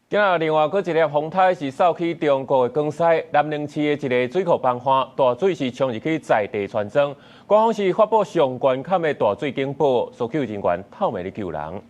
今仔另外閣一粒風颱是掃去中國的江西南寧市的一個水庫崩壞，大水是衝入去在地村莊。官方是發布上懸坎的大水警報，搜救人員透暝咧救人。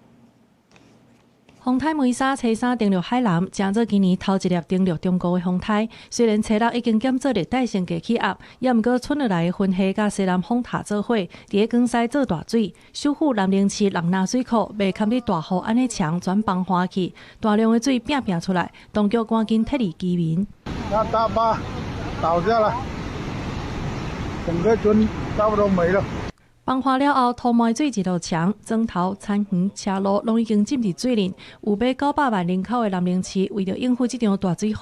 風颱梅莎吹沙登陸海南，正做今年頭一粒登陸中國的風颱。雖然吹落已經減做熱帶性低氣壓，也毋過春落來的雲系甲西南風塔做伙，佇個江西做大水。首府南寧市龍納水庫未堪你大雨安尼強全崩壞去，大量的水拼出來，當局趕緊撤離居民。那大壩倒下來，整個村差不多沒了。崩壞了後，塗抹水一路長，莊頭、田園、車路攏已經浸入水裡。有買900萬人口的南寧市，為了應付這場大水雨，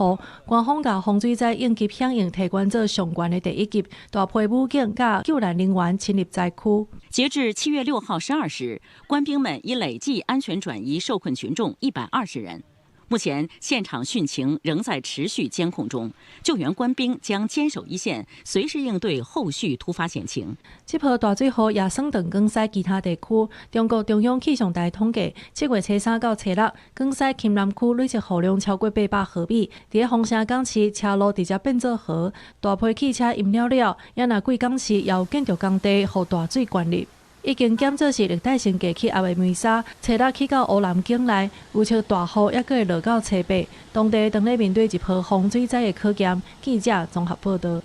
官方甲防水災應急響應提懸做上懸的第一級，大批武警甲救難人員侵入災區。截至7月6號12時，官兵們已累計安全轉移受困群眾120人。目前現場汛情仍在持續監控中，救援官兵將堅守一線，隨時應對後續突發險情。這波大水雨也送到江西其他地區。中國中央氣象台統計，7月初3到初6，江西黔南區累積雨量超過800毫米。在鳳城港市，車路直接變做河，大批汽車淹了，也若貴港市也有建築工地和大水灌入。已經減做是熱帶性低氣壓的梅莎，吹落去到烏蘭境內，有場大雨也閣會落到初八。當地當咧面對一波洪水災的考驗，記者綜合報道。